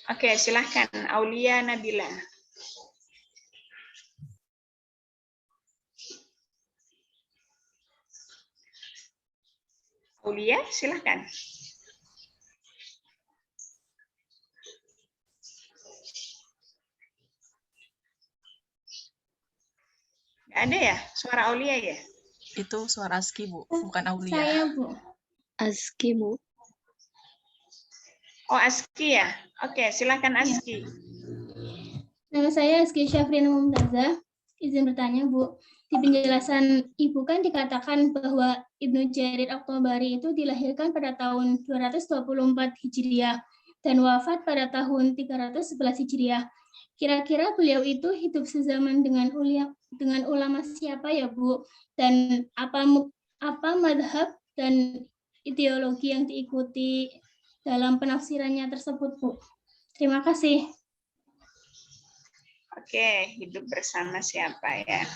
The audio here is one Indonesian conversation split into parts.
Oke, silahkan Aulia Nabila. Aulia, silahkan. Nggak ada ya suara Aulia ya? Itu suara Aski, Bu, bukan Aulia. Saya, Bu. Aski, Bu. Oh, Aski ya? Oke, silahkan Iya. Aski. Nama saya Aski Syafrina Mumtazah. Izin bertanya, Bu. Di penjelasan Ibu kan dikatakan bahwa Ibnu Jarir At-Tabari itu dilahirkan pada tahun 224 Hijriah dan wafat pada tahun 311 Hijriah. Kira-kira beliau itu hidup sezaman dengan ulama siapa ya, Bu? Dan apa madhab dan ideologi yang diikuti dalam penafsirannya tersebut, Bu? Terima kasih. Oke, hidup bersama siapa ya?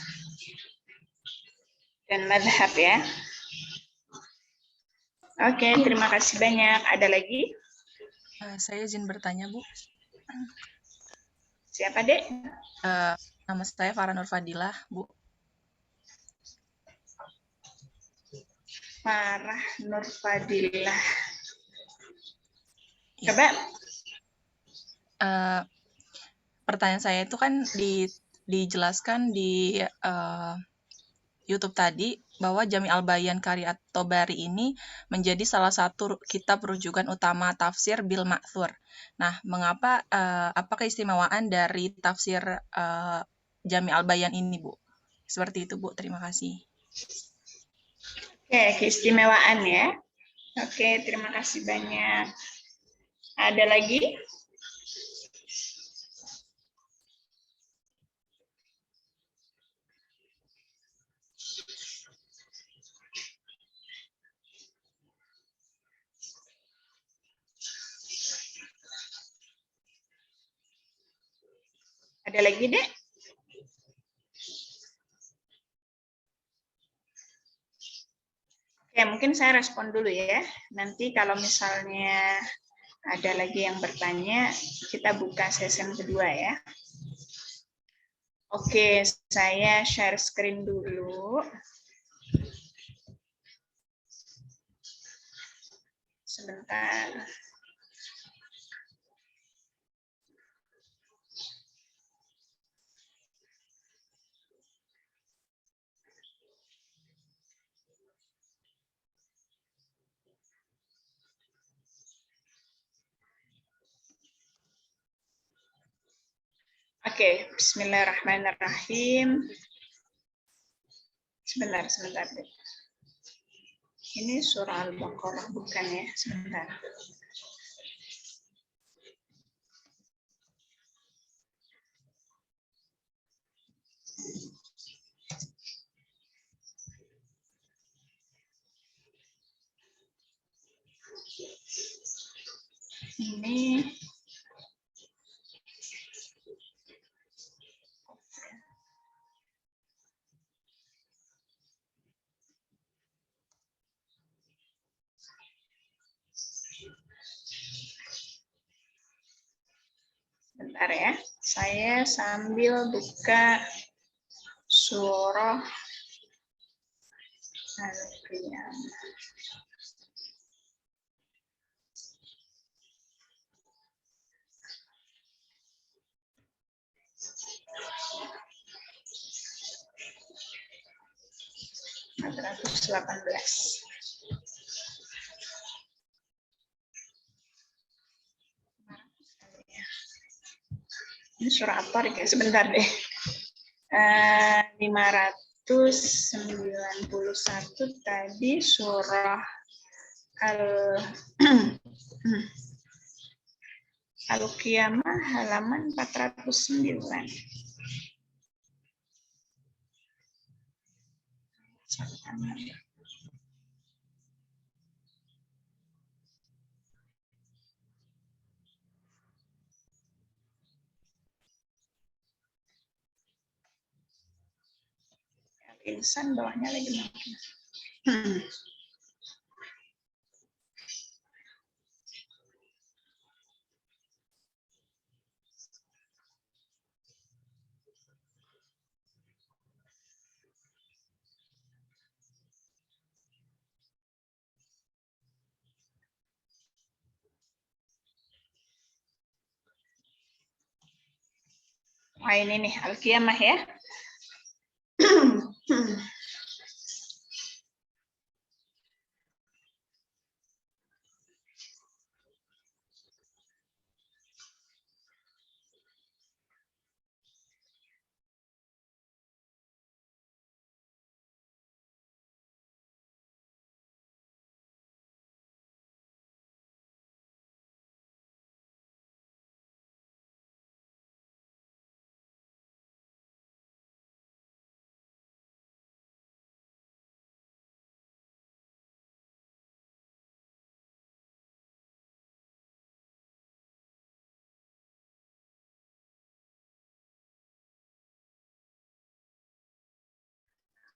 Dan madhab ya. Oke, terima kasih banyak. Ada lagi? Saya izin bertanya, Bu. Siapa, Dek? Nama saya Farah Nur Fadilah, Bu. Farah Nur Fadilah. Ya. Coba. Pertanyaan saya itu kan dijelaskan di YouTube tadi bahwa Jami al-Bayan karya At-Tabari ini menjadi salah satu kitab rujukan utama tafsir bil ma'thur. Nah, mengapa apa keistimewaan dari tafsir Jami al-Bayan ini, Bu? Seperti itu, Bu. Terima kasih. Oke, keistimewaan ya. Oke, terima kasih banyak. Ada lagi? Ada lagi, Dek? Oke, mungkin saya respon dulu ya. Nanti kalau misalnya ada lagi yang bertanya, kita buka sesi kedua ya. Oke, saya share screen dulu. Sebentar. Oke, bismillahirrahmanirrahim. Sebentar deh. Ini surah Al-Baqarah bukan ya? Sebentar. Ini bentar ya, saya sambil buka surah Al-Qiyamah. Ini surah At-Tariq ya, sebentar deh. 591 tadi surah Al-Qiyamah halaman 409. Insan bawahnya lagi makin. Wah, ini nih Al-Qiyamah ya.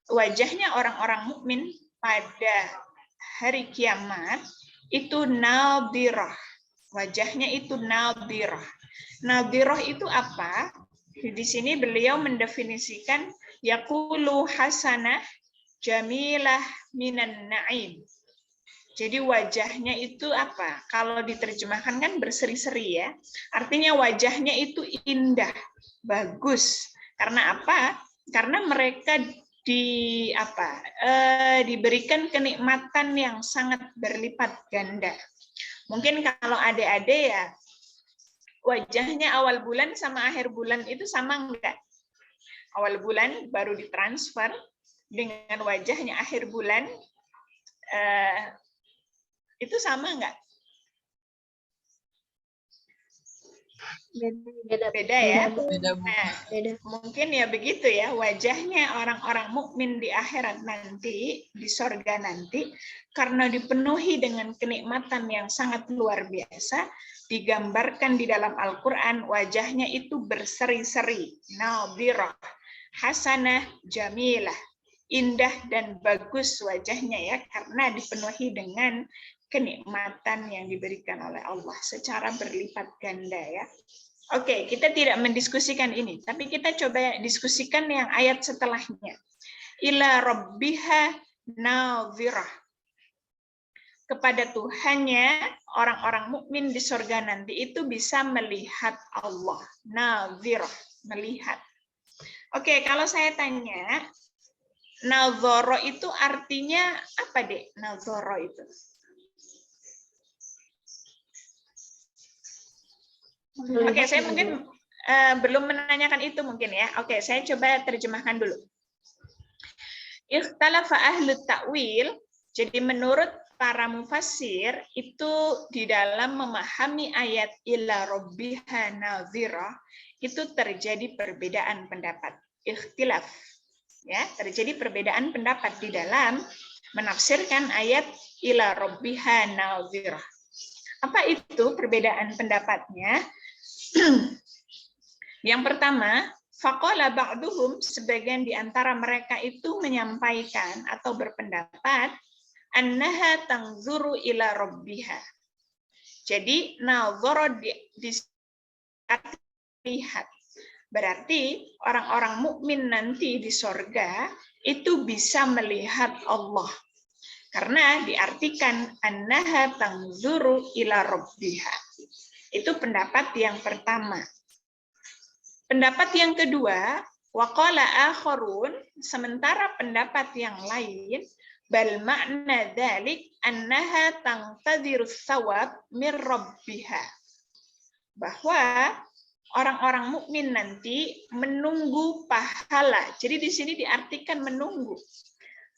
Wajahnya orang-orang mukmin pada hari kiamat itu nadhirah. Wajahnya itu nadhirah. Nadhirah itu apa? Di sini beliau mendefinisikan yaqulu hasanah jamilah minan na'im. Jadi wajahnya itu apa? Kalau diterjemahkan kan berseri-seri ya. Artinya wajahnya itu indah, bagus. Karena apa? Karena mereka diberikan kenikmatan yang sangat berlipat ganda. Mungkin kalau adik-adik ya wajahnya awal bulan sama akhir bulan itu sama enggak? Awal bulan baru ditransfer dengan wajahnya akhir bulan itu sama enggak? Beda ya. Nah, mungkin ya begitu ya, wajahnya orang-orang mukmin di akhirat nanti, di sorga nanti, karena dipenuhi dengan kenikmatan yang sangat luar biasa, digambarkan di dalam Al-Quran, wajahnya itu berseri-seri, nadhirah, hasanah, jamilah, indah dan bagus wajahnya ya, karena dipenuhi dengan kenikmatan yang diberikan oleh Allah secara berlipat ganda ya. Oke, kita tidak mendiskusikan ini, tapi kita coba diskusikan yang ayat setelahnya. Ila rabbiha nadhirah. Kepada Tuhannya, orang-orang mukmin di surga nanti itu bisa melihat Allah. Nadhirah, melihat. Oke, kalau saya tanya, nadhara itu artinya apa, Dek? Nadhara itu. Oke, saya mungkin belum menanyakan itu mungkin ya. Oke, saya coba terjemahkan dulu. Ikhtalafa ahlu ta'wil, jadi menurut para mufassir itu di dalam memahami ayat ila rabbiha nadhirah itu terjadi perbedaan pendapat. Ikhtilaf. Ya, terjadi perbedaan pendapat di dalam menafsirkan ayat ila rabbiha nadhirah. Apa itu perbedaan pendapatnya? Yang pertama, faqala ba'duhum, sebagian di antara mereka itu menyampaikan atau berpendapat annaha tanzuru ila rabbiha. Jadi nadhara dilihat. Berarti orang-orang mukmin nanti di sorga itu bisa melihat Allah. Karena diartikan annaha tanzuru ila rabbiha. Itu pendapat yang pertama. Pendapat yang kedua, waqala akharun, sementara pendapat yang lain, bal makna dzalik annaha tangtadiru tsawab mir rabbiha. Bahwa orang-orang mukmin nanti menunggu pahala. Jadi di sini diartikan menunggu.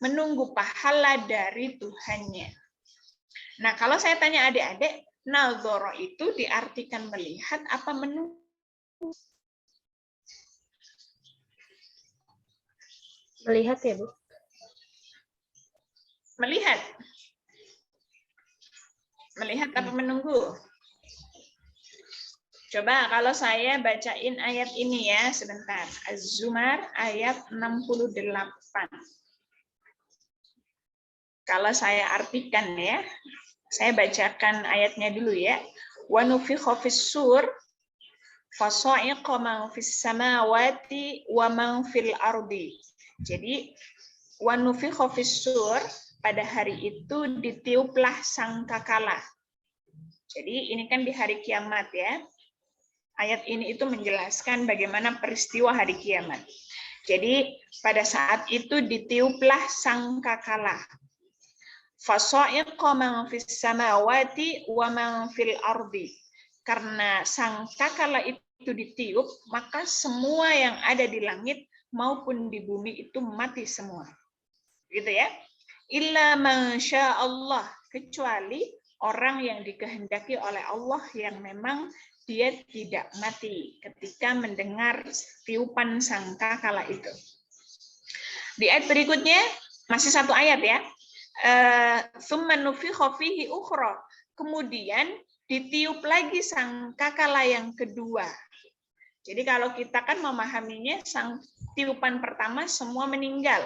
Menunggu pahala dari Tuhannya. Nah, kalau saya tanya adik-adik, nadhara itu diartikan melihat apa menunggu? Melihat ya, Bu? Melihat. Melihat apa menunggu? Coba kalau saya bacain ayat ini ya, sebentar. Az-Zumar ayat 68. Kalau saya artikan ya, saya bacakan ayatnya dulu ya. Wa nufikha fis-sur fasa'iqa man fis samawati wa man fil ardi. Jadi wa nufikha fis-sur, pada hari itu ditiuplah sangkakala. Jadi ini kan di hari kiamat ya. Ayat ini itu menjelaskan bagaimana peristiwa hari kiamat. Jadi pada saat itu ditiuplah sangkakala. Fasa'iqa man fis samawati wa man fil ardi. Karena sangkakala itu ditiup, maka semua yang ada di langit maupun di bumi itu mati semua. Gitu ya. Illa man syaa Allah, kecuali orang yang dikehendaki oleh Allah yang memang dia tidak mati ketika mendengar tiupan sangkakala itu. Di ayat berikutnya, masih satu ayat ya. Tsumma nufikha fihi ukhra. Kemudian ditiup lagi sangkakala yang kedua. Jadi kalau kita kan memahaminya, tiupan pertama semua meninggal.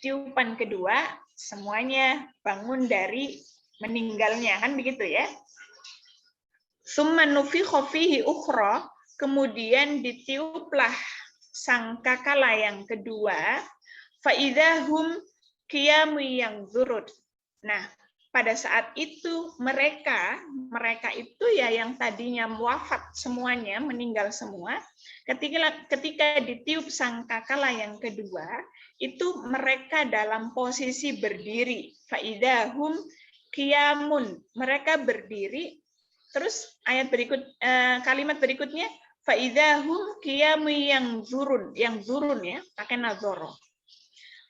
Tiupan kedua semuanya bangun dari meninggalnya, kan begitu ya. Tsumma nufikha fihi ukhra, kemudian ditiuplah sangkakala yang kedua, fa idzahum qiyamun yanzurun. Nah, pada saat itu mereka itu ya yang tadinya wafat semuanya, meninggal semua, ketika ditiup sangkakala yang kedua, itu mereka dalam posisi berdiri. Fa idzahum qiyamun, mereka berdiri. Terus ayat berikut, kalimat berikutnya, faidahum qiyamun yang zurun ya, pakai nazoro.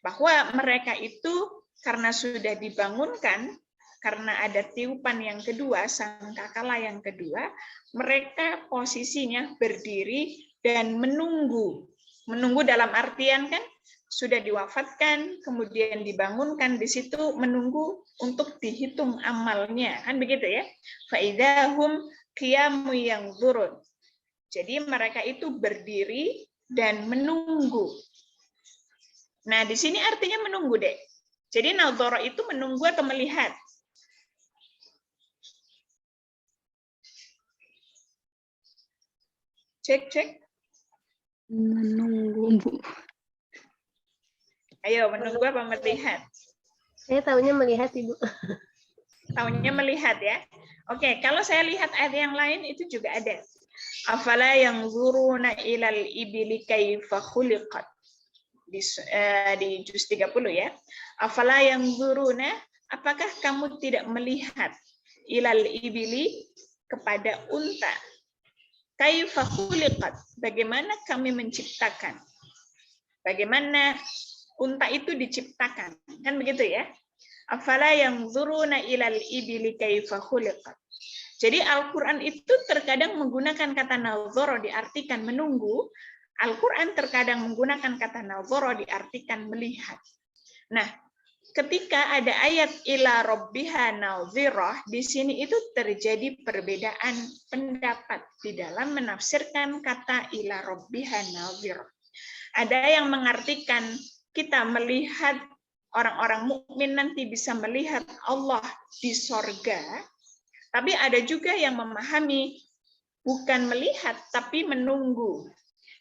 Bahwa mereka itu karena sudah dibangunkan, karena ada tiupan yang kedua, sangkakala yang kedua, mereka posisinya berdiri dan menunggu. Menunggu dalam artian kan sudah diwafatkan, kemudian dibangunkan, di situ menunggu untuk dihitung amalnya, kan begitu ya. Faidahum qiyamun yanzurun. Jadi mereka itu berdiri dan menunggu. Nah, di sini artinya menunggu, Dek. Jadi nazara itu menunggu atau melihat? Cek. Menunggu, Bu. Ayo, menunggu apa melihat? Saya tahunya melihat, Ibu. Tahunya melihat ya. Oke, kalau saya lihat ayat yang lain itu juga ada. Afala yanzuruna ilal ibili kaifa khuliqat. Di juz 30 ya. Afala yanzuruna, apakah kamu tidak melihat ilal ibili kepada unta? Kaifa khuliqat, bagaimana kami menciptakan? Bagaimana unta itu diciptakan, kan begitu ya? Afala yanzuruna ilal ibili kaifa khuliqat. Jadi Al-Qur'an itu terkadang menggunakan kata nazara diartikan menunggu, Al-Qur'an terkadang menggunakan kata nazara diartikan melihat. Nah, ketika ada ayat ila rabbiha nazirah, di sini itu terjadi perbedaan pendapat di dalam menafsirkan kata ila rabbiha nazirah. Ada yang mengartikan kita melihat orang-orang mukmin nanti bisa melihat Allah di sorga, tapi ada juga yang memahami bukan melihat tapi menunggu.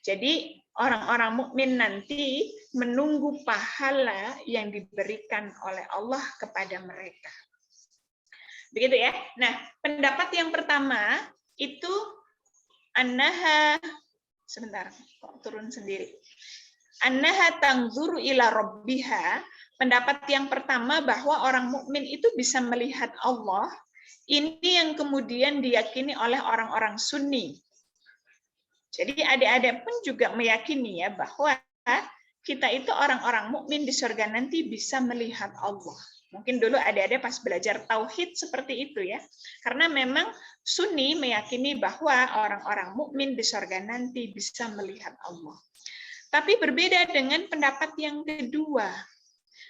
Jadi orang-orang mukmin nanti menunggu pahala yang diberikan oleh Allah kepada mereka. Begitu ya. Nah, pendapat yang pertama itu annaha, sebentar, kok turun sendiri. Annaha tanzuru ila rabbiha, pendapat yang pertama bahwa orang mukmin itu bisa melihat Allah, ini yang kemudian diyakini oleh orang-orang Sunni. Jadi adik-adik pun juga meyakini ya bahwa kita itu orang-orang mukmin di surga nanti bisa melihat Allah. Mungkin dulu adik-adik pas belajar tauhid seperti itu ya. Karena memang Sunni meyakini bahwa orang-orang mukmin di surga nanti bisa melihat Allah. Tapi berbeda dengan pendapat yang kedua.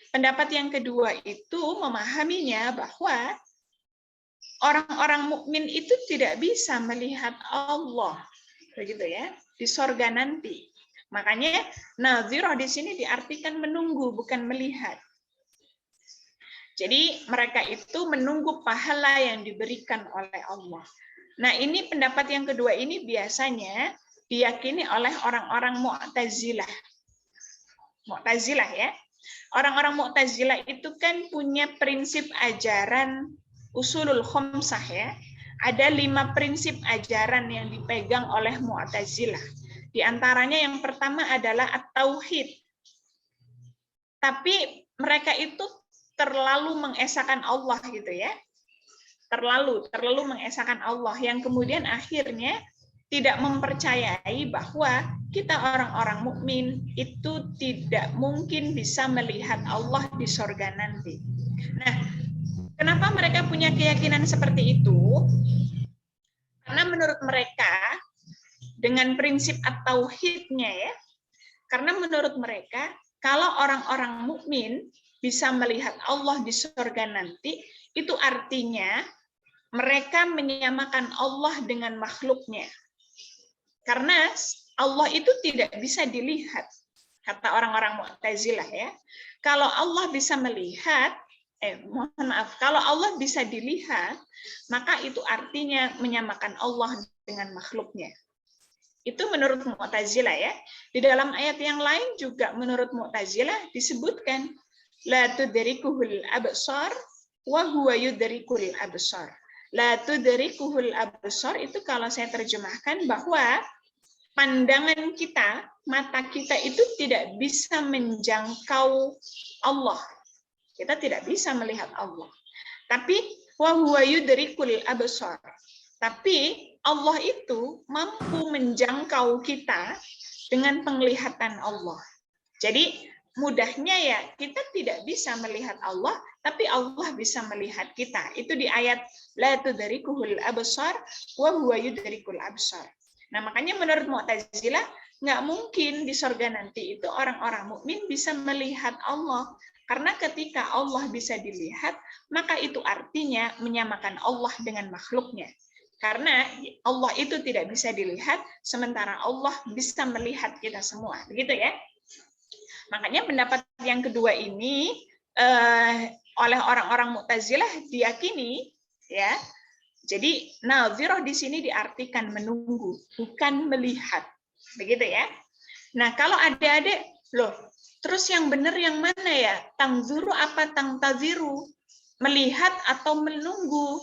Pendapat yang kedua itu memahaminya bahwa orang-orang mukmin itu tidak bisa melihat Allah. Begitu ya, di sorga nanti. Makanya nazirah di sini diartikan menunggu, bukan melihat. Jadi mereka itu menunggu pahala yang diberikan oleh Allah. Nah, ini pendapat yang kedua ini biasanya diyakini oleh orang-orang Mu'tazilah. Mu'tazilah ya. Orang-orang Mu'tazilah itu kan punya prinsip ajaran usulul khamsah ya. ada 5 prinsip ajaran yang dipegang oleh Mu'tazilah. Di antaranya yang pertama adalah at-tauhid. Tapi mereka itu terlalu mengesahkan Allah gitu ya. Terlalu mengesahkan Allah yang kemudian akhirnya tidak mempercayai bahwa kita orang-orang mukmin itu tidak mungkin bisa melihat Allah di surga nanti. Nah, kenapa mereka punya keyakinan seperti itu? Karena menurut mereka dengan prinsip at-tauhidnya ya, karena menurut mereka kalau orang-orang mukmin bisa melihat Allah di surga nanti, itu artinya mereka menyamakan Allah dengan makhluknya. Karena Allah itu tidak bisa dilihat, kata orang-orang Mu'tazilah ya. Kalau Allah bisa melihat, kalau Allah bisa dilihat, maka itu artinya menyamakan Allah dengan makhluknya. Itu menurut Mu'tazilah ya. Di dalam ayat yang lain juga menurut Mu'tazilah disebutkan la tudrikuhul absar wa huwa yudrikul absar. La tudrikuhul absar itu kalau saya terjemahkan bahwa pandangan kita, mata kita itu tidak bisa menjangkau Allah. Kita tidak bisa melihat Allah. Tapi wa huwa yudrikul absar. Tapi Allah itu mampu menjangkau kita dengan penglihatan Allah. Jadi mudahnya ya kita tidak bisa melihat Allah, tapi Allah bisa melihat kita. Itu di ayat la tudrikuhul absar wa huwa yudrikul absar. Nah, makanya menurut Mu'tazilah nggak mungkin di surga nanti itu orang-orang mukmin bisa melihat Allah. Karena ketika Allah bisa dilihat, maka itu artinya menyamakan Allah dengan makhluknya. Karena Allah itu tidak bisa dilihat, sementara Allah bisa melihat kita semua. Begitu ya. Makanya pendapat yang kedua ini oleh orang-orang Mu'tazilah diyakini ya. Jadi nazirah di sini diartikan menunggu, bukan melihat. Begitu ya. Nah, kalau adik-adik, loh, terus yang benar yang mana ya? Tangzuru apa tangtaziru? Melihat atau menunggu?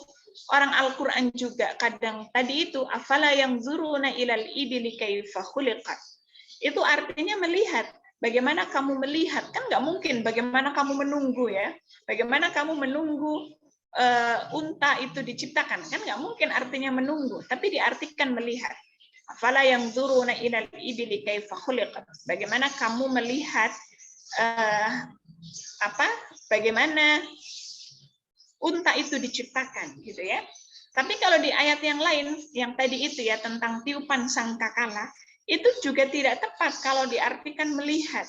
Orang Al-Quran juga kadang tadi itu afala yang zuruna ilal ibili kaifa khuliqat. Itu artinya melihat. Bagaimana kamu melihat? Kan nggak mungkin bagaimana kamu menunggu ya. Bagaimana kamu menunggu unta itu diciptakan? Kan nggak mungkin artinya menunggu, tapi diartikan melihat. Afala yang zuruna ilal ibili kaifa khuliqat. Bagaimana kamu melihat bagaimana unta itu diciptakan gitu ya. Tapi kalau di ayat yang lain yang tadi itu ya tentang tiupan sangkakala itu juga tidak tepat kalau diartikan melihat.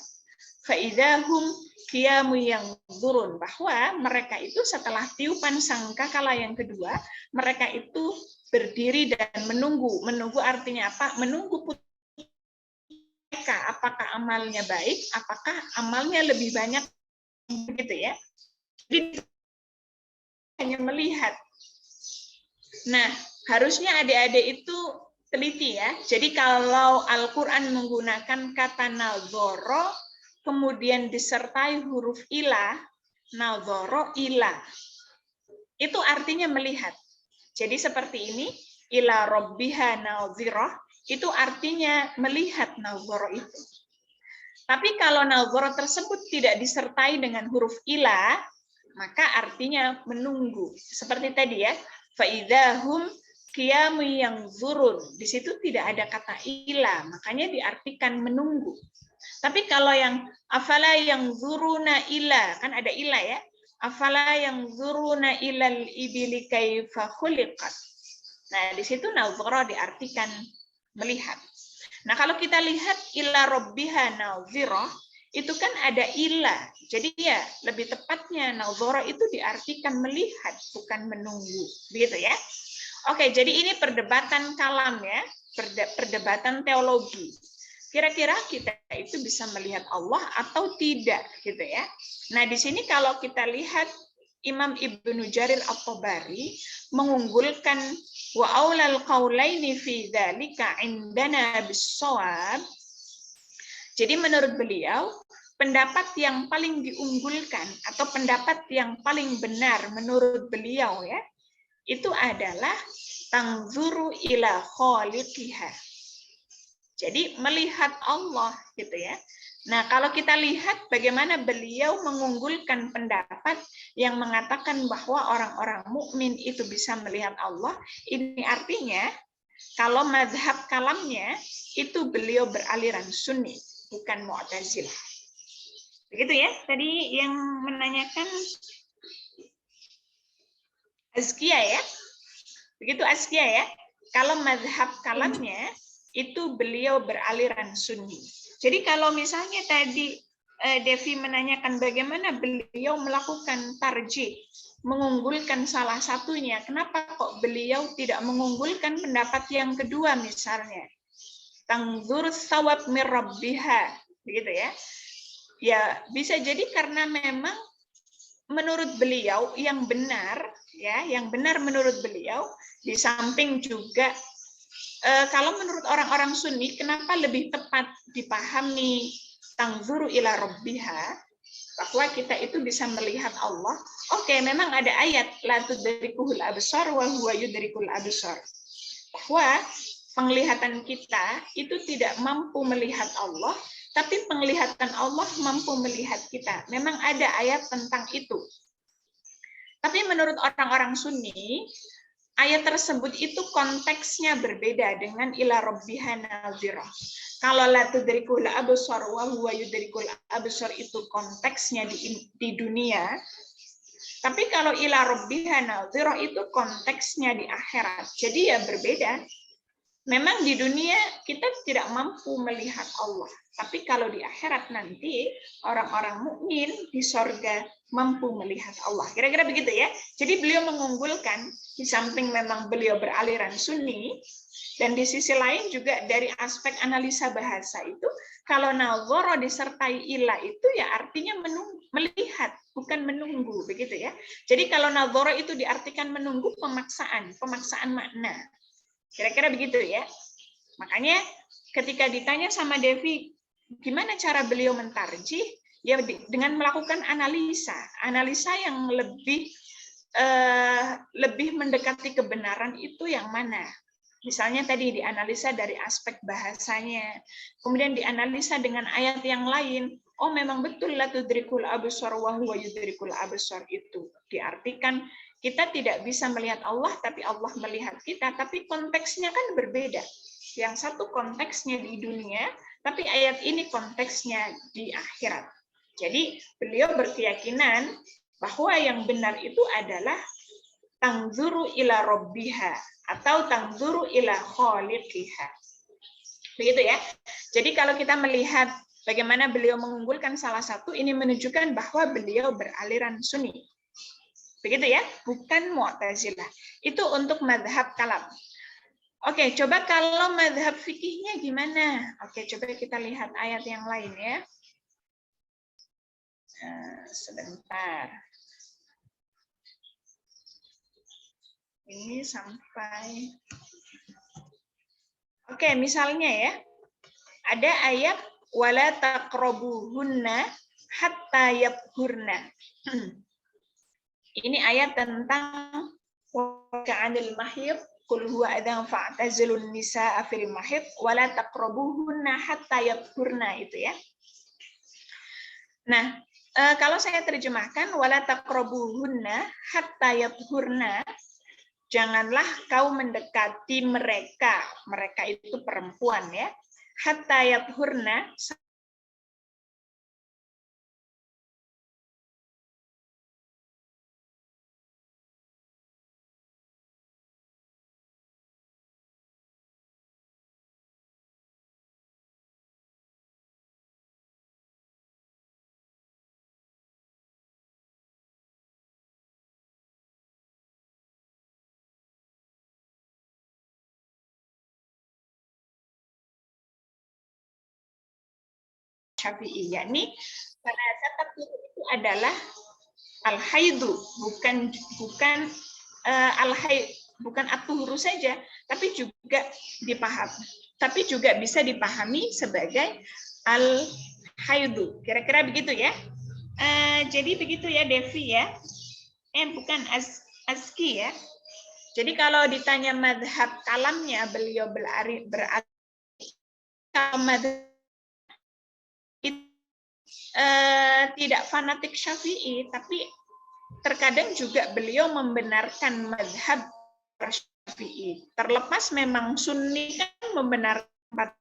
Faidahum qiyamu yang turun bahwa mereka itu setelah tiupan sangkakala yang kedua mereka itu berdiri dan menunggu. Menunggu artinya apa? Menunggu mereka apakah amalnya baik, apakah amalnya lebih banyak begitu ya. Jadi hanya melihat. Nah, harusnya adik-adik itu teliti ya. Jadi kalau Al-Quran menggunakan kata nazoro, kemudian disertai huruf ilah, nazoro ilah. Itu artinya melihat. Jadi seperti ini, ila robbiha nazirah, itu artinya melihat nazoro itu. Tapi kalau nazoro tersebut tidak disertai dengan huruf ilah, maka artinya menunggu. Seperti tadi ya, faidahum qiyamu yang zurun. Di situ tidak ada kata ila, makanya diartikan menunggu. Tapi kalau yang afala yang zuruna ila, kan ada ila ya. Afala yang zuruna ilal ibili kaifa khuliqat. Nah, di situ nazara diartikan melihat. Nah, kalau kita lihat ila rabbiha nazirah, itu kan ada ilah. Jadi ya, lebih tepatnya nazara itu diartikan melihat, bukan menunggu. Begitu ya. Oke, jadi ini perdebatan kalam ya, perdebatan teologi. Kira-kira kita itu bisa melihat Allah atau tidak gitu ya. Nah, di sini kalau kita lihat Imam Ibnu Jarir At-Tabari mengunggulkan wa aulal qaulaini fi dzalika indana bis-shawab. Jadi menurut beliau, pendapat yang paling diunggulkan atau pendapat yang paling benar menurut beliau ya, itu adalah Tangzuru ila khaliqiha. Jadi melihat Allah gitu ya. Nah, kalau kita lihat bagaimana beliau mengunggulkan pendapat yang mengatakan bahwa orang-orang mukmin itu bisa melihat Allah, ini artinya kalau mazhab kalamnya itu beliau beraliran Sunni, bukan Mu'tazilah. Begitu ya, tadi yang menanyakan Azkia ya. Begitu Azkia ya. Kalau mazhab kalamnya itu beliau beraliran Sunni. Jadi kalau misalnya tadi Devi menanyakan bagaimana beliau melakukan tarjih, mengunggulkan salah satunya, kenapa kok beliau tidak mengunggulkan pendapat yang kedua misalnya? Tangzur sawab mir rabbiha, begitu ya. Ya, bisa jadi karena memang menurut beliau yang benar ya, yang benar menurut beliau di samping juga kalau menurut orang-orang Sunni, kenapa lebih tepat dipahami tangzuru ila rabbiha, bahwa kita itu bisa melihat Allah. Oke, memang ada ayat la tudrikuhul absar wa huwa yudrikul absar. Bahwa penglihatan kita itu tidak mampu melihat Allah, tapi penglihatan Allah mampu melihat kita. Memang ada ayat tentang itu. Tapi menurut orang-orang Sunni, ayat tersebut itu konteksnya berbeda dengan ila rabbiha nazirah. Kalau la tudrikul absar wa huwa yudrikul absar itu konteksnya di dunia. Tapi kalau ila rabbiha nazirah itu konteksnya di akhirat. Jadi ya berbeda. Memang di dunia kita tidak mampu melihat Allah. Tapi kalau di akhirat nanti orang-orang mukmin di sorga mampu melihat Allah. Kira-kira begitu ya. Jadi beliau mengunggulkan di samping memang beliau beraliran Sunni, dan di sisi lain juga dari aspek analisa bahasa itu, kalau nazara disertai ila itu ya artinya melihat, bukan menunggu, begitu ya. Jadi kalau nazara itu diartikan menunggu, pemaksaan makna. Kira-kira begitu ya. Makanya ketika ditanya sama Devi, gimana cara beliau mentarjih? Ya dengan melakukan analisa yang lebih mendekati kebenaran itu yang mana? Misalnya tadi dianalisa dari aspek bahasanya, kemudian dianalisa dengan ayat yang lain. Oh, memang betul la tudrikul absar wa huwa yudrikul absar itu diartikan kita tidak bisa melihat Allah, tapi Allah melihat kita. Tapi konteksnya kan berbeda. Yang satu konteksnya di dunia, tapi ayat ini konteksnya di akhirat. Jadi beliau berkeyakinan bahwa yang benar itu adalah tangzuru ila rabbiha atau tangzuru ila khaliqiha. Begitu ya. Jadi kalau kita melihat bagaimana beliau mengunggulkan salah satu, ini menunjukkan bahwa beliau beraliran Sunni. Begitu ya, bukan Mu'tazilah. Itu untuk mazhab kalam. Oke, coba kalau mazhab fikihnya gimana? Oke, coba kita lihat ayat yang lain ya. Sebentar. Ini sampai. Oke, misalnya ya. Ada ayat wala taqrabuhunna hatta yabhurna. Ini ayat tentang ka'anil mahid qul huwa adan fa'tazilun nisaa fil mahid wala taqrabuhunna hatta yabhurna itu ya. Nah, kalau saya terjemahkan wala taqrabuhunna hatta yabhurna, janganlah kau mendekati mereka. Mereka itu perempuan ya. Hatta yabhurna, Syafi'i, yakni pada saat itu adalah al-haidu, bukan al-haid, bukan at-tuhuru saja, tapi juga bisa dipahami sebagai al-haidu. Kira-kira begitu ya. Jadi begitu ya Devi ya. Bukan Azki ya. Jadi kalau ditanya madhab kalamnya, beliau berarti madhab tidak fanatik Syafi'i, tapi terkadang juga beliau membenarkan madhab Syafi'i. Terlepas memang Sunni kan membenarkan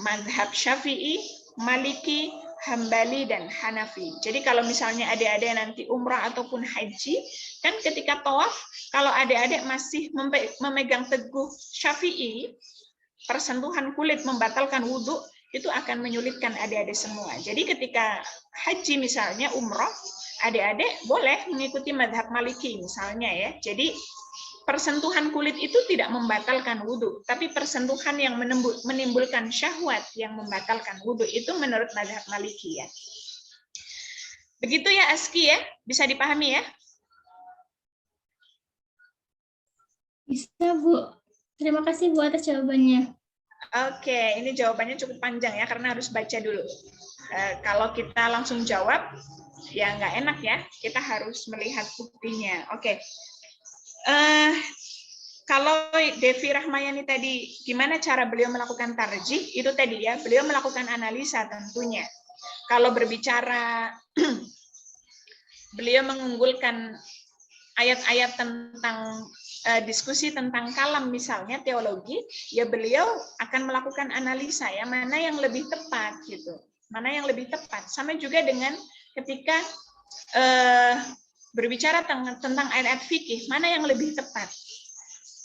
madhab Syafi'i, Maliki, Hambali, dan Hanafi. Jadi kalau misalnya adik-adik nanti umrah ataupun haji, kan ketika tawaf, kalau adik-adik masih memegang teguh Syafi'i, persentuhan kulit membatalkan wudhu, itu akan menyulitkan adik-adik semua. Jadi ketika haji misalnya umroh, adik-adik boleh mengikuti madhab Maliki misalnya ya. Jadi persentuhan kulit itu tidak membatalkan wudhu, tapi persentuhan yang menimbulkan syahwat yang membatalkan wudhu itu menurut madhab Maliki ya. Begitu ya Aski ya, bisa dipahami ya? Bisa, Bu. Terima kasih, Bu, atas jawabannya. Oke, ini jawabannya cukup panjang ya, karena harus baca dulu. Kalau kita langsung jawab, ya nggak enak ya, kita harus melihat buktinya. Oke. Kalau Devi Rahmayani tadi, gimana cara beliau melakukan tarjih? Itu tadi ya, beliau melakukan analisa tentunya. Kalau berbicara, beliau mengunggulkan ayat-ayat tentang diskusi tentang kalam misalnya teologi, ya beliau akan melakukan analisa ya, mana yang lebih tepat gitu. Mana yang lebih tepat. Sama juga dengan ketika berbicara tentang ayat-ayat fikih, mana yang lebih tepat?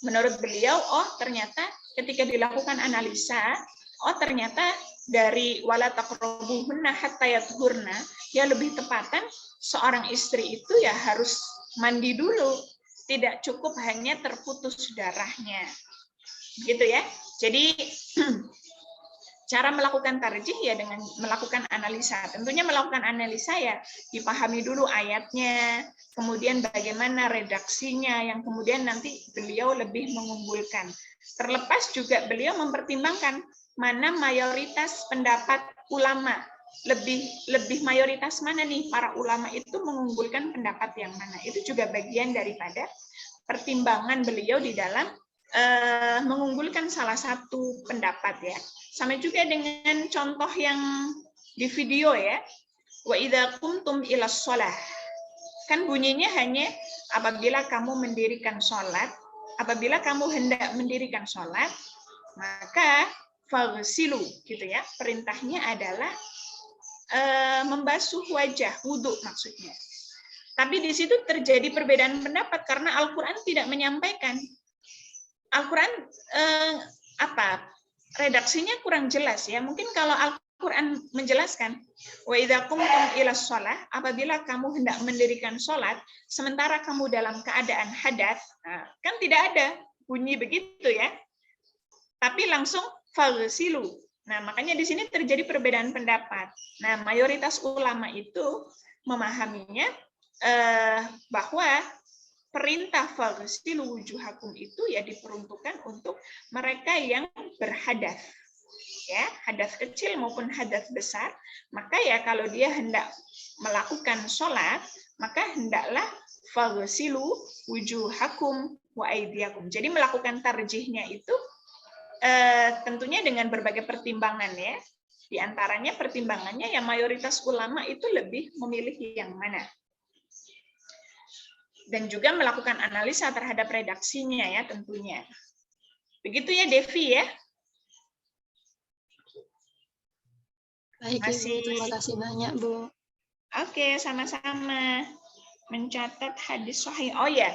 Menurut beliau, oh ternyata ketika dilakukan analisa, oh ternyata dari wala taqrabuhunna hatta yathurna, ya lebih tepatan seorang istri itu ya harus mandi dulu, tidak cukup hanya terputus darahnya. Gitu ya. Jadi cara melakukan tarjih ya dengan melakukan analisa. Tentunya melakukan analisa ya dipahami dulu ayatnya, kemudian bagaimana redaksinya, yang kemudian nanti beliau lebih mengunggulkan. Terlepas juga beliau mempertimbangkan mana mayoritas pendapat ulama, lebih mayoritas mana nih para ulama itu mengunggulkan pendapat yang mana. Itu juga bagian daripada pertimbangan beliau di dalam mengunggulkan salah satu pendapat ya. Sama juga dengan contoh yang di video ya. Wa idza qumtum ila shalah. Kan bunyinya hanya apabila kamu mendirikan sholat, apabila kamu hendak mendirikan sholat, maka faghsilu gitu ya. Perintahnya adalah membasuh wajah, wudhu maksudnya. Tapi di situ terjadi perbedaan pendapat karena Al-Qur'an tidak menyampaikan. Al-Qur'an redaksinya kurang jelas ya. Mungkin kalau Al-Qur'an menjelaskan wa idza qumtum ila shalah, apabila kamu hendak mendirikan salat sementara kamu dalam keadaan hadas, kan tidak ada bunyi begitu ya. Tapi langsung faghsilu. Nah, makanya di sini terjadi perbedaan pendapat. Nah, mayoritas ulama itu memahaminya bahwa perintah faghsilu wujuhakum itu ya diperuntukkan untuk mereka yang berhadas. Ya, hadas kecil maupun hadas besar, maka ya kalau dia hendak melakukan sholat, maka hendaklah faghsilu wujuhakum wa aydiyakum. Jadi melakukan tarjihnya itu tentunya dengan berbagai pertimbangan ya. Di antaranya pertimbangannya yang mayoritas ulama itu lebih memilih yang mana. Dan juga melakukan analisa terhadap redaksinya ya tentunya. Begitu ya Devi ya. Baik, Masih... Ibu. Terima kasih banyak, Bu. Oke, sama-sama. Mencatat hadis sahih. Oh ya,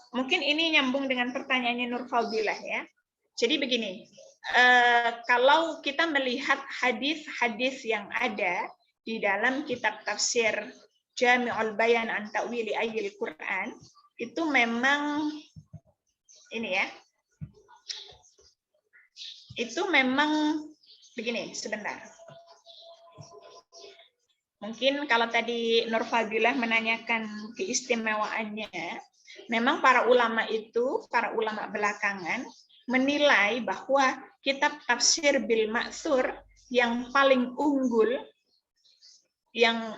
mungkin ini nyambung dengan pertanyaannya Nur Faudilah ya. Jadi begini, kalau kita melihat hadis-hadis yang ada di dalam kitab tafsir Jami'ul Bayan an Ta'wili Ayil Quran, itu memang ini ya. Itu memang begini, sebentar. Mungkin kalau tadi Nur Fadilah menanyakan keistimewaannya, memang para ulama itu, para ulama belakangan, menilai bahwa kitab tafsir bil ma'thur yang paling unggul, yang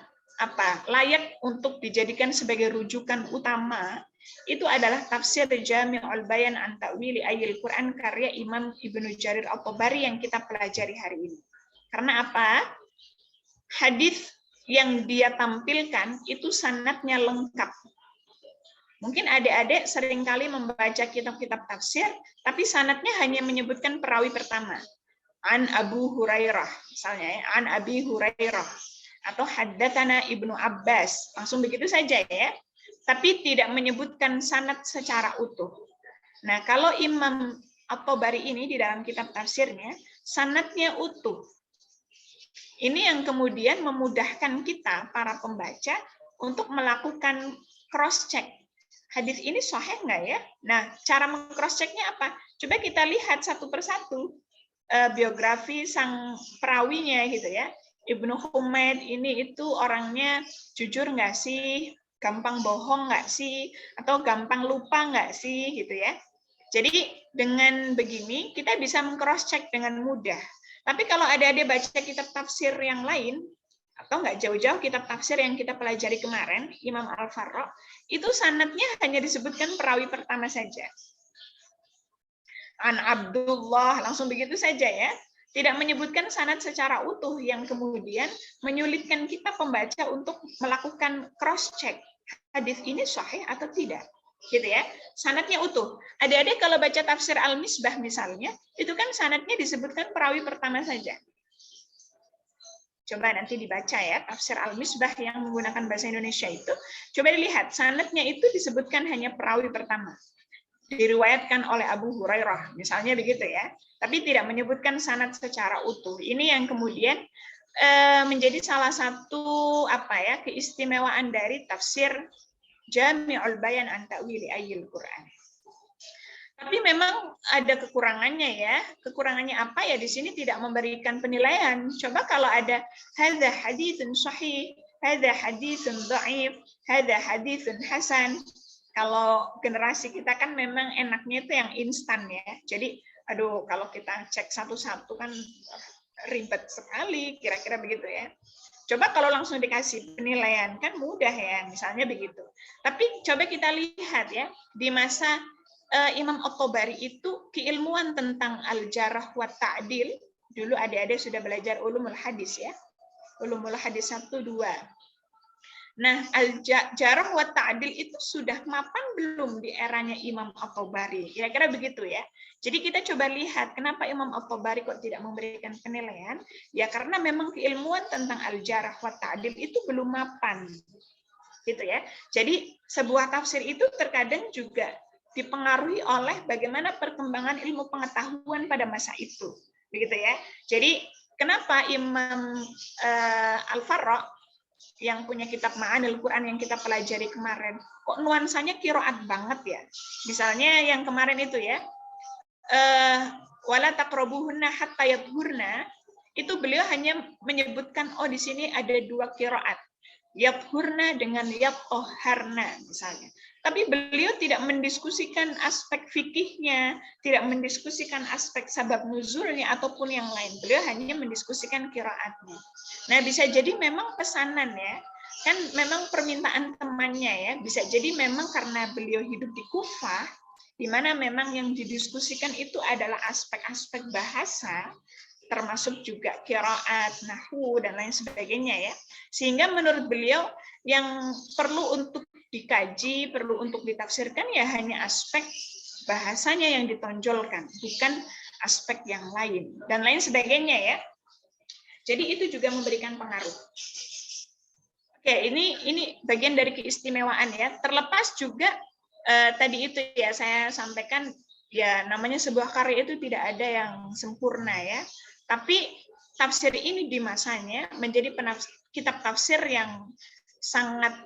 layak untuk dijadikan sebagai rujukan utama, itu adalah tafsir Jami'ul Bayan an Ta'wili Ayil Quran karya Imam Ibnu Jarir At-Tabari yang kita pelajari hari ini. Karena apa? Hadis yang dia tampilkan itu sanadnya lengkap. Mungkin adik-adik seringkali membaca kitab-kitab tafsir, tapi sanadnya hanya menyebutkan perawi pertama. An Abu Hurairah, misalnya ya, An Abi Hurairah. Atau Haddatsana Ibnu Abbas. Langsung begitu saja ya. Tapi tidak menyebutkan sanad secara utuh. Nah, kalau Imam At-Tabari ini di dalam kitab tafsirnya, sanadnya utuh. Ini yang kemudian memudahkan kita, para pembaca, untuk melakukan cross-check. Hadis ini sahih nggak ya? Nah, cara meng-cross-checknya apa? Coba kita lihat satu persatu biografi sang perawinya gitu ya. Ibnu Humaid ini itu orangnya jujur nggak sih? Gampang bohong nggak sih? Atau gampang lupa nggak sih? Gitu ya. Jadi dengan begini kita bisa meng-cross-check dengan mudah. Tapi kalau ada baca kitab tafsir yang lain, atau nggak jauh-jauh kitab tafsir yang kita pelajari kemarin, Imam Al-Farra, itu sanadnya hanya disebutkan perawi pertama saja. An Abdullah, langsung begitu saja ya. Tidak menyebutkan sanad secara utuh yang kemudian menyulitkan kita pembaca untuk melakukan cross-check. Hadis ini sahih atau tidak. Gitu ya. Sanadnya utuh. Adik-adik kalau baca tafsir Al-Misbah misalnya, itu kan sanadnya disebutkan perawi pertama saja. Coba nanti dibaca ya, tafsir Al-Misbah yang menggunakan bahasa Indonesia itu. Coba dilihat, sanadnya itu disebutkan hanya perawi pertama. Diriwayatkan oleh Abu Hurairah, misalnya begitu ya. Tapi tidak menyebutkan sanad secara utuh. Ini yang kemudian menjadi salah satu keistimewaan dari tafsir Jami'ul Bayan an Ta'wili Ayil Quran. Tapi memang ada kekurangannya ya. Kekurangannya apa ya? Di sini tidak memberikan penilaian. Coba kalau ada hadza haditsun sahih, hadza haditsun dhaif, hadza haditsun hasan. Kalau generasi kita kan memang enaknya itu yang instan ya. Jadi aduh kalau kita cek satu-satu kan ribet sekali, kira-kira begitu ya. Coba kalau langsung dikasih penilaian kan mudah ya, misalnya begitu. Tapi coba kita lihat ya, di masa Imam At-Tabari itu keilmuan tentang al-jarh wa ta'dil. Dulu adik-adik sudah belajar ulumul hadis ya. Ulumul hadis 1, 2. Nah, al-jarh wa ta'dil itu sudah mapan belum di eranya Imam At-Tabari? Kira-kira begitu ya. Jadi kita coba lihat kenapa Imam At-Tabari kok tidak memberikan penilaian? Ya karena memang keilmuan tentang al-jarh wa ta'dil itu belum mapan. Gitu ya. Jadi sebuah tafsir itu terkadang juga dipengaruhi oleh bagaimana perkembangan ilmu pengetahuan pada masa itu, begitu ya. Jadi kenapa Imam Al-Farra yang punya kitab Ma'anil Quran yang kita pelajari kemarin, kok nuansanya qiraat banget ya? Misalnya yang kemarin itu ya, wala taqrabuhunna hatta yathurna, itu beliau hanya menyebutkan di sini ada 2 qiraat. Yathurna dengan yatahharna misalnya. Tapi beliau tidak mendiskusikan aspek fikihnya, tidak mendiskusikan aspek sabab nuzulnya ataupun yang lain. Beliau hanya mendiskusikan qiraatnya. Nah, bisa jadi memang pesanan ya. Kan memang permintaan temannya ya, bisa jadi memang karena beliau hidup di Kufah, di mana memang yang didiskusikan itu adalah aspek-aspek bahasa, termasuk juga qiraat, nahwu dan lain sebagainya ya. Sehingga menurut beliau yang perlu untuk dikaji, perlu untuk ditafsirkan ya hanya aspek bahasanya yang ditonjolkan, bukan aspek yang lain dan lain sebagainya ya. Jadi itu juga memberikan pengaruh. Oke, ini bagian dari keistimewaan ya. Terlepas juga tadi itu ya saya sampaikan ya namanya sebuah karya itu tidak ada yang sempurna ya. Tapi tafsir ini di masanya menjadi kitab tafsir yang sangat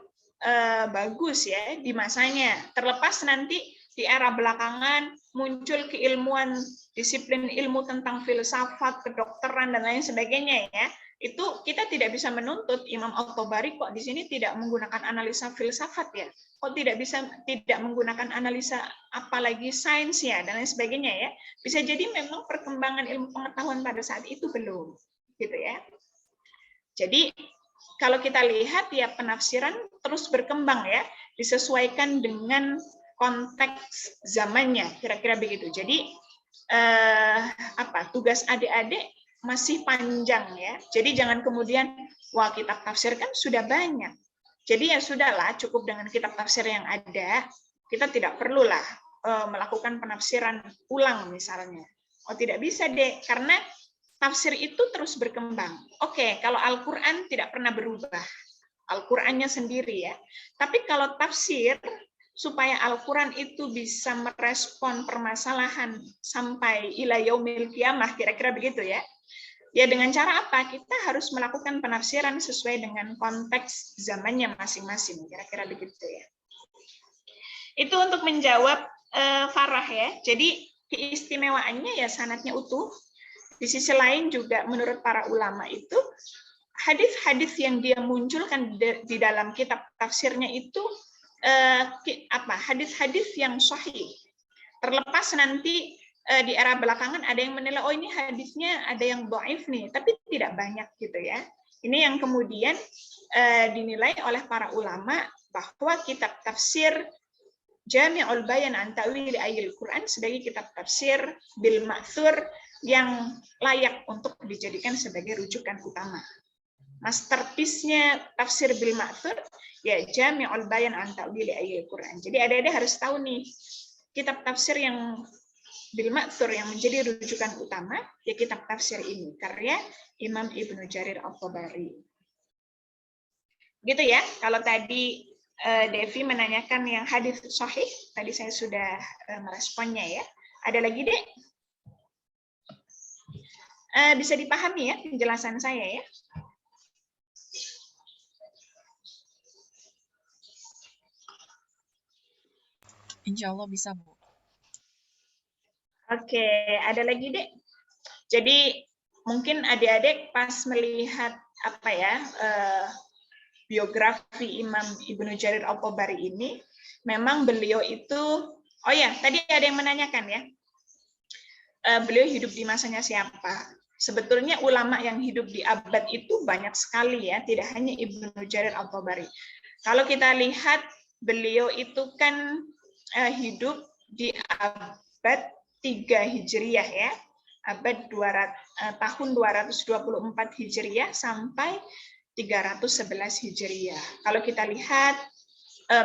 bagus ya di masanya. Terlepas nanti di era belakangan muncul keilmuan disiplin ilmu tentang filsafat, kedokteran dan lain sebagainya ya. Itu kita tidak bisa menuntut Imam At-Tabari kok di sini tidak menggunakan analisa filsafat ya. Kok tidak menggunakan analisa apalagi sains ya dan lain sebagainya ya. Bisa jadi memang perkembangan ilmu pengetahuan pada saat itu belum gitu ya. Jadi kalau kita lihat ya penafsiran terus berkembang ya, disesuaikan dengan konteks zamannya, kira-kira begitu. Jadi tugas adik-adik masih panjang ya. Jadi jangan kemudian wah kitab tafsir kan sudah banyak. Jadi ya sudahlah, cukup dengan kitab tafsir yang ada. Kita tidak perlulah melakukan penafsiran ulang misalnya. Oh tidak bisa deh, karena tafsir itu terus berkembang. Oke, kalau Al-Quran tidak pernah berubah. Al-Qurannya sendiri ya. Tapi kalau tafsir, supaya Al-Quran itu bisa merespon permasalahan sampai ila yaumil qiyamah, kira-kira begitu ya. Ya dengan cara apa? Kita harus melakukan penafsiran sesuai dengan konteks zamannya masing-masing, kira-kira begitu ya. Itu untuk menjawab Farah ya. Jadi keistimewaannya ya sanadnya utuh. Di sisi lain juga menurut para ulama itu hadis-hadis yang dia munculkan di dalam kitab tafsirnya itu hadis-hadis yang sahih. Terlepas nanti di era belakangan ada yang menilai oh ini hadisnya ada yang dhaif nih, tapi tidak banyak gitu ya. Ini yang kemudian dinilai oleh para ulama bahwa kitab tafsir Jami'ul Bayan an Ta'wil Ayatil Quran sebagai kitab tafsir bil ma'thur yang layak untuk dijadikan sebagai rujukan utama. Masterpiece-nya tafsir bil ma'thur ya Jami'ul Bayan an Ta'wil Ayatil Quran. Jadi adik-adik harus tahu nih kitab tafsir yang bil ma'thur yang menjadi rujukan utama ya kitab tafsir ini karya Imam Ibnu Jarir At-Tabari. Gitu ya. Kalau tadi Devi menanyakan yang hadis sahih, tadi saya sudah meresponnya ya. Ada lagi, Dek? Bisa dipahami ya penjelasan saya ya? Insya Allah bisa, Bu. Oke, ada lagi, Dek? Jadi mungkin adik-adik pas melihat biografi Imam Ibnu Jarir At-Tabari ini, memang beliau itu, oh ya, tadi ada yang menanyakan ya, beliau hidup di masanya siapa? Sebetulnya ulama yang hidup di abad itu banyak sekali ya, tidak hanya Ibnu Jarir At-Tabari. Kalau kita lihat, beliau itu kan hidup di abad 3 Hijriah ya, abad tahun 224 Hijriah sampai 311 Hijriah. Kalau kita lihat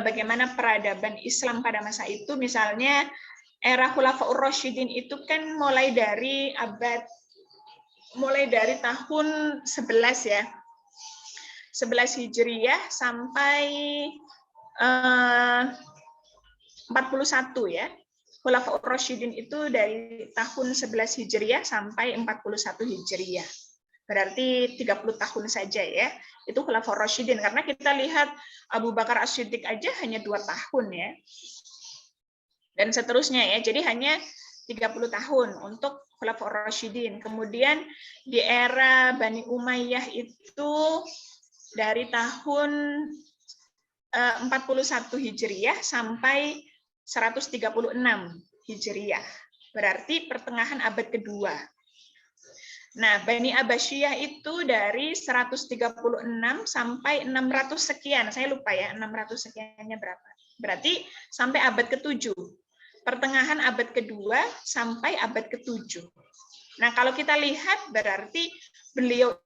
bagaimana peradaban Islam pada masa itu, misalnya era Khulafaur Rasyidin itu kan mulai dari tahun 11 ya. 11 Hijriah sampai 41 ya. Khulafaur Rasyidin itu dari tahun 11 Hijriah sampai 41 Hijriah. Berarti 30 tahun saja ya. Itu Khulafaur Rasyidin. Karena kita lihat Abu Bakar As-Siddiq aja hanya 2 tahun ya. Dan seterusnya ya. Jadi hanya 30 tahun untuk Khulafaur Rasyidin. Kemudian di era Bani Umayyah itu dari tahun 41 Hijriah sampai 136 Hijriah. Berarti pertengahan abad kedua. Nah, Bani Abbasiyah itu dari 136 sampai 600 sekian. Saya lupa ya, 600 sekiannya berapa. Berarti sampai abad ke-7. Pertengahan abad kedua sampai abad ke-7. Nah, kalau kita lihat berarti beliau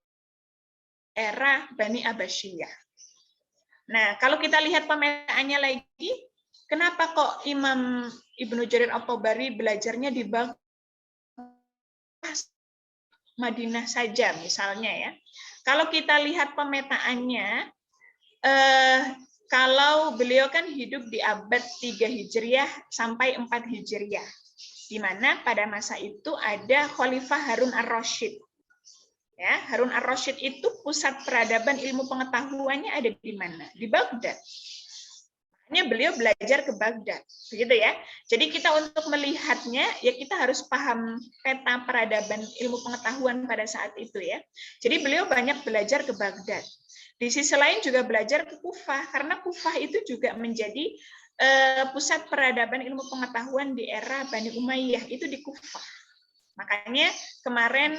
era Bani Abbasiyah. Nah, kalau kita lihat pemetaannya lagi, kenapa kok Imam Ibnu Jarir At-Tabari belajarnya di Baghdad, Madinah saja misalnya ya. Kalau kita lihat pemetaannya, kalau beliau kan hidup di abad 3 Hijriah sampai 4 Hijriah, di mana pada masa itu ada Khalifah Harun Ar-Rasyid. Ya, Harun Ar-Rasyid itu pusat peradaban ilmu pengetahuannya ada di mana? Di Baghdad. Makanya beliau belajar ke Baghdad, begitu ya. Jadi kita untuk melihatnya, ya kita harus paham peta peradaban ilmu pengetahuan pada saat itu ya. Jadi beliau banyak belajar ke Baghdad. Di sisi lain juga belajar ke Kufah, karena Kufah itu juga menjadi pusat peradaban ilmu pengetahuan di era Bani Umayyah, itu di Kufah. Makanya kemarin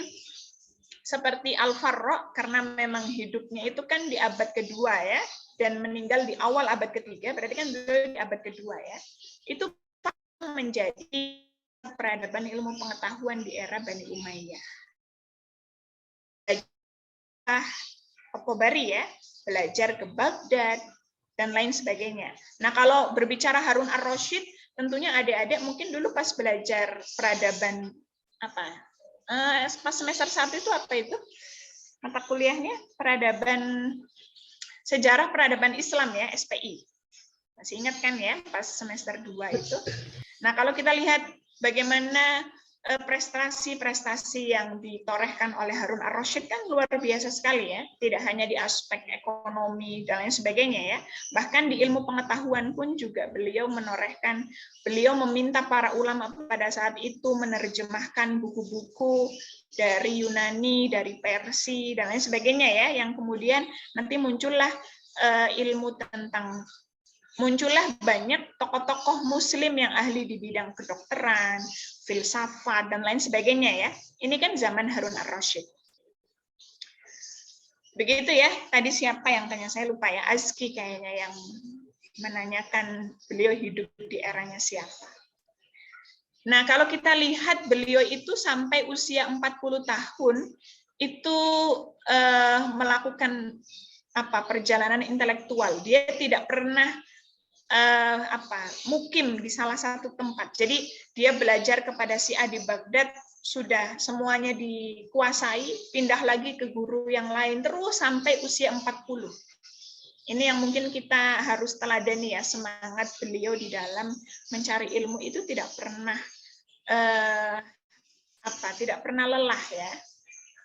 seperti Al-Farra, karena memang hidupnya itu kan di abad kedua ya, dan meninggal di awal abad ketiga, berarti kan beliau di abad kedua ya. itu menjadi peradaban ilmu pengetahuan di era Bani Umayyah. At-Tabari ya, belajar ke Baghdad dan lain sebagainya. Nah, kalau berbicara Harun ar-Rasyid, tentunya adik-adik mungkin dulu pas belajar peradaban pas semester 1 itu apa itu? Mata kuliahnya peradaban sejarah peradaban Islam ya, SPI. Masih ingat kan ya pas semester 2 itu. Nah, kalau kita lihat bagaimana prestasi-prestasi yang ditorehkan oleh Harun ar-Rasyid kan luar biasa sekali ya. Tidak hanya di aspek ekonomi dan lain sebagainya ya. Bahkan di ilmu pengetahuan pun juga beliau menorehkan, beliau meminta para ulama pada saat itu menerjemahkan buku-buku dari Yunani, dari Persia dan lain sebagainya ya, yang kemudian nanti muncullah muncullah banyak tokoh-tokoh muslim yang ahli di bidang kedokteran, filsafat, dan lain sebagainya ya. Ini kan zaman Harun ar-Rasyid. Begitu ya, tadi siapa yang tanya, saya lupa ya, Azki kayaknya yang menanyakan beliau hidup di eranya siapa. Nah, kalau kita lihat beliau itu sampai usia 40 tahun, itu melakukan perjalanan intelektual. Dia tidak pernah mukim di salah satu tempat. Jadi dia belajar kepada Syiah di Baghdad, sudah semuanya dikuasai, pindah lagi ke guru yang lain terus sampai usia 40. Ini yang mungkin kita harus teladani ya, semangat beliau di dalam mencari ilmu itu tidak pernah tidak pernah lelah ya.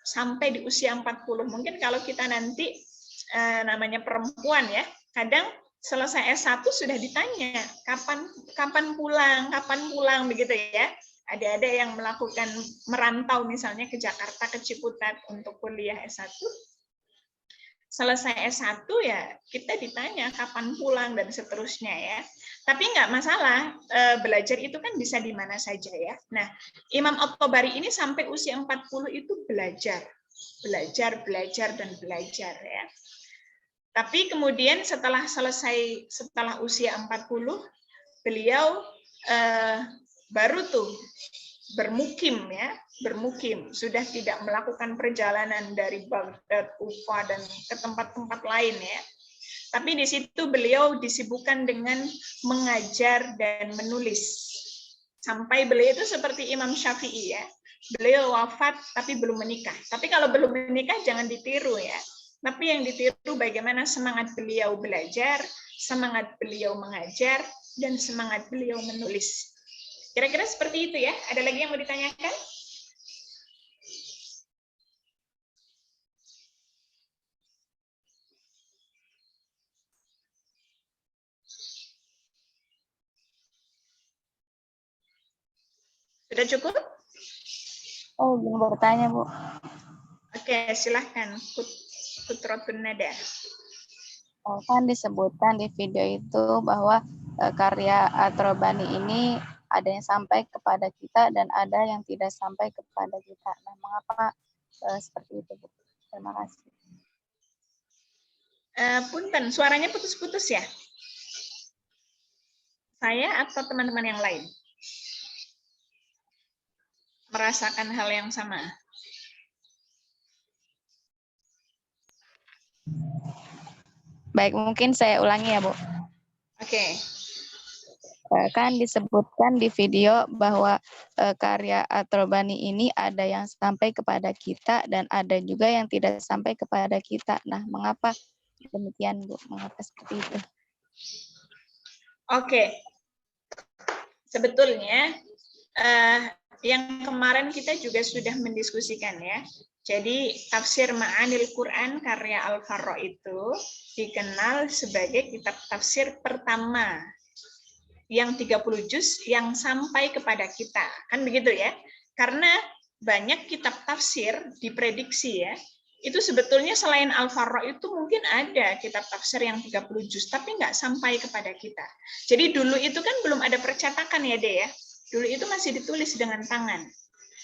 Sampai di usia 40. Mungkin kalau kita nanti namanya perempuan ya, kadang selesai S1 sudah ditanya kapan pulang begitu ya. Ada yang melakukan merantau misalnya ke Jakarta, ke Ciputat untuk kuliah S1. Selesai S1 ya kita ditanya kapan pulang dan seterusnya ya. Tapi nggak masalah, belajar itu kan bisa di mana saja ya. Nah, Imam At-Tabari ini sampai usia 40 itu belajar dan belajar ya. Tapi kemudian setelah usia 40, beliau baru tuh bermukim ya, sudah tidak melakukan perjalanan dari Baghdad, Kufa dan ke tempat-tempat lain ya. Tapi di situ beliau disibukkan dengan mengajar dan menulis. Sampai beliau itu seperti Imam Syafi'i ya. Beliau wafat tapi belum menikah. Tapi kalau belum menikah jangan ditiru ya. Tapi yang ditiru bagaimana semangat beliau belajar, semangat beliau mengajar, dan semangat beliau menulis. Kira-kira seperti itu ya. Ada lagi yang mau ditanyakan? Sudah cukup? Oh, belum bertanya, Bu. Oke, silahkan. Putrotun Nada. Kan disebutkan di video itu bahwa karya At-Tabari ini ada yang sampai kepada kita dan ada yang tidak sampai kepada kita. Nah, mengapa seperti itu, Bu? Terima kasih. Punten, suaranya putus-putus ya? Saya atau teman-teman yang lain? Merasakan hal yang sama? Baik, mungkin saya ulangi ya, Bu. Oke. Kan disebutkan di video bahwa karya At-Tabari ini ada yang sampai kepada kita dan ada juga yang tidak sampai kepada kita. Nah, mengapa demikian, Bu? Mengapa seperti itu? Oke. Sebetulnya yang kemarin kita juga sudah mendiskusikan ya. Jadi tafsir Ma'anil Quran karya Al-Farra itu dikenal sebagai kitab tafsir pertama yang 30 juz yang sampai kepada kita. Kan begitu ya? Karena banyak kitab tafsir diprediksi ya, itu sebetulnya selain Al-Farra itu mungkin ada kitab tafsir yang 30 juz, tapi nggak sampai kepada kita. Jadi dulu itu kan belum ada percetakan ya, Dek ya? Dulu itu masih ditulis dengan tangan.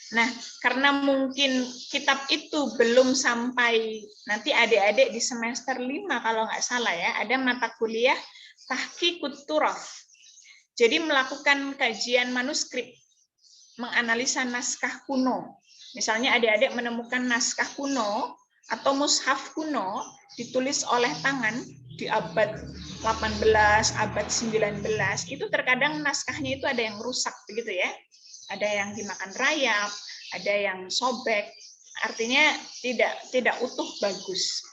Nah, karena mungkin kitab itu belum sampai, nanti adik-adik di semester 5 kalau nggak salah ya, ada mata kuliah Tahqiqut Turath. Jadi melakukan kajian manuskrip, menganalisa naskah kuno. Misalnya adik-adik menemukan naskah kuno atau mushaf kuno ditulis oleh tangan di abad 18, abad 19, itu terkadang naskahnya itu ada yang rusak begitu ya. Ada yang dimakan rayap, ada yang sobek. Artinya tidak utuh bagus.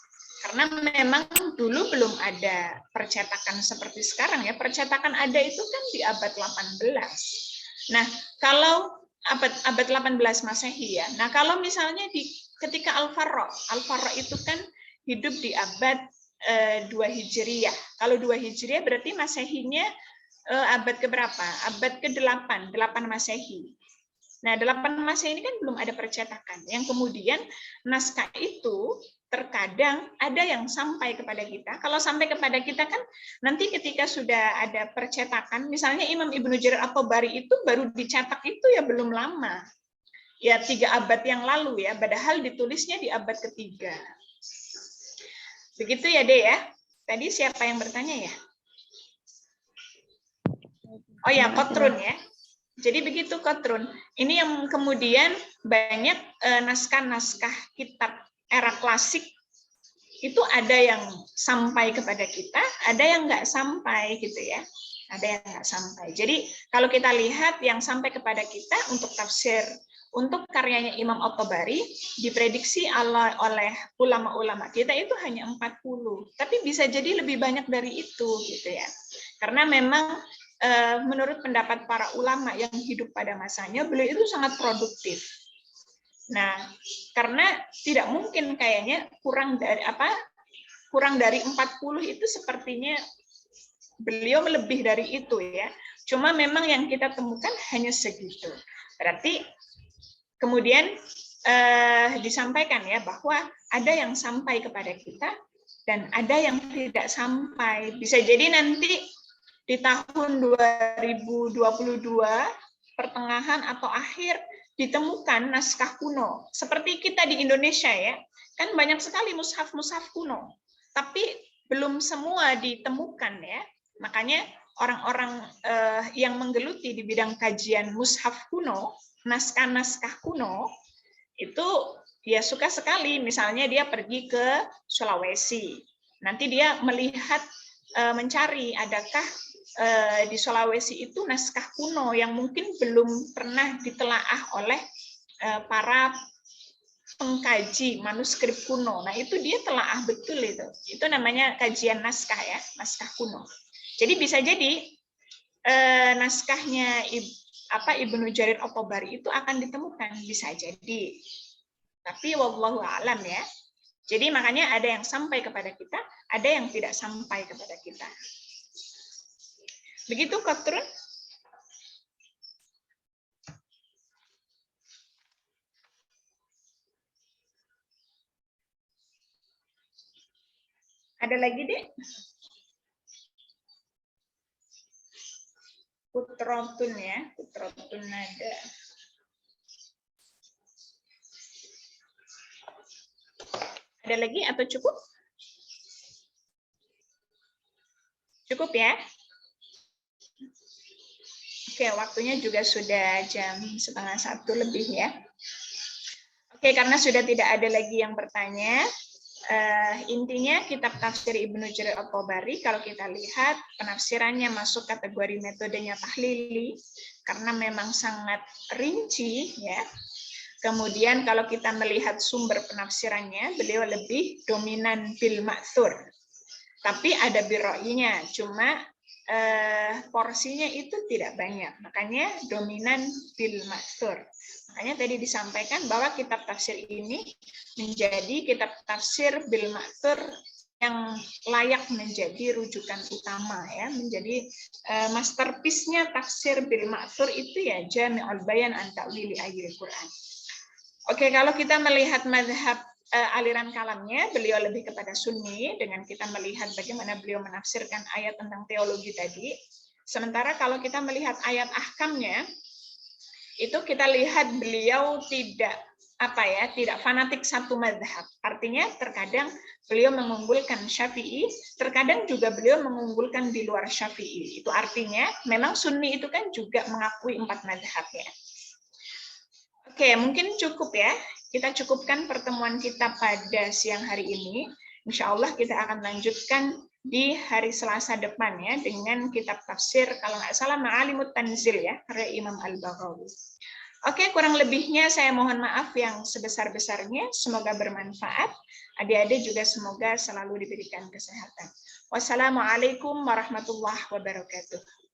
Karena memang dulu belum ada percetakan seperti sekarang ya. Percetakan ada itu kan di abad 18. Nah, kalau abad 18 Masehi ya. Nah, kalau misalnya ketika Al-Farra itu kan hidup di abad 2 Hijriyah. Kalau 2 Hijriyah berarti Masehinya abad keberapa? Abad ke-8, 8 Masehi. Nah, 8 Masehi ini kan belum ada percetakan. Yang kemudian naskah itu terkadang ada yang sampai kepada kita. Kalau sampai kepada kita kan nanti ketika sudah ada percetakan, misalnya Imam Ibnu Jarir At-Tabari itu baru dicetak itu ya belum lama. Ya 3 abad yang lalu ya, padahal ditulisnya di abad ke-3. Begitu ya, De ya. Tadi siapa yang bertanya ya? Oh ya, Kotrun ya. Jadi begitu Kotrun. Ini yang kemudian banyak naskah-naskah kitab era klasik itu ada yang sampai kepada kita, ada yang nggak sampai gitu ya. Ada yang nggak sampai. Jadi kalau kita lihat yang sampai kepada kita untuk tafsir, untuk karyanya Imam At-Tabari diprediksi oleh ulama-ulama kita itu hanya 40. Tapi bisa jadi lebih banyak dari itu gitu ya. Karena memang menurut pendapat para ulama yang hidup pada masanya, beliau itu sangat produktif. Nah, karena tidak mungkin kayaknya kurang dari 40 itu sepertinya beliau lebih dari itu ya. Cuma memang yang kita temukan hanya segitu. Berarti kemudian disampaikan ya bahwa ada yang sampai kepada kita dan ada yang tidak sampai. Bisa jadi nanti di tahun 2022 pertengahan atau akhir ditemukan naskah kuno. Seperti kita di Indonesia ya, kan banyak sekali mushaf-mushaf kuno. Tapi belum semua ditemukan ya. Makanya orang-orang yang menggeluti di bidang kajian mushaf kuno, naskah-naskah kuno, itu ya suka sekali. Misalnya dia pergi ke Sulawesi. Nanti dia melihat, mencari adakah di Sulawesi itu naskah kuno yang mungkin belum pernah ditelaah oleh para pengkaji manuskrip kuno. Nah, itu dia telaah betul itu. Itu namanya kajian naskah ya, naskah kuno. Jadi bisa jadi naskahnya Ibnu Jarir At-Tabari itu akan ditemukan, bisa jadi. Tapi wallahu a'lam ya. Jadi makanya ada yang sampai kepada kita, ada yang tidak sampai kepada kita. Begitu, Kotrun? Ada lagi, Dek? Putrotun ya, Putrotun ada. Ada lagi atau cukup? Cukup ya? Oke, waktunya juga sudah jam 12:30 lebih ya. Oke, karena sudah tidak ada lagi yang bertanya, intinya kitab tafsir Ibnu Jarir At-Tabari kalau kita lihat penafsirannya masuk kategori metodenya tahlili karena memang sangat rinci ya. Kemudian kalau kita melihat sumber penafsirannya, beliau lebih dominan bil ma'thur. Tapi ada birro'inya, cuma porsinya itu tidak banyak. Makanya dominan bil ma'thur. Makanya tadi disampaikan bahwa kitab tafsir ini menjadi kitab tafsir bil ma'thur yang layak menjadi rujukan utama ya, menjadi masterpiece-nya tafsir bil ma'thur itu ya Jami'ul Bayan an Ta'wili Ayatil Quran. Oke, kalau kita melihat mazhab aliran kalamnya, beliau lebih kepada Sunni dengan kita melihat bagaimana beliau menafsirkan ayat tentang teologi tadi. Sementara kalau kita melihat ayat ahkamnya, itu kita lihat beliau tidak tidak fanatik satu mazhab. Artinya terkadang beliau mengunggulkan Syafi'i, terkadang juga beliau mengunggulkan di luar Syafi'i. Itu artinya memang Sunni itu kan juga mengakui 4 mazhab ya. Oke, mungkin cukup ya. Kita cukupkan pertemuan kita pada siang hari ini. Insya Allah kita akan lanjutkan di hari Selasa depan ya dengan kitab tafsir kalau nggak salah Ma'alimut Tanzil ya karya Imam Al-Baghawi. Oke, kurang lebihnya saya mohon maaf yang sebesar-besarnya. Semoga bermanfaat. Adik-adik juga semoga selalu diberikan kesehatan. Wassalamualaikum warahmatullahi wabarakatuh.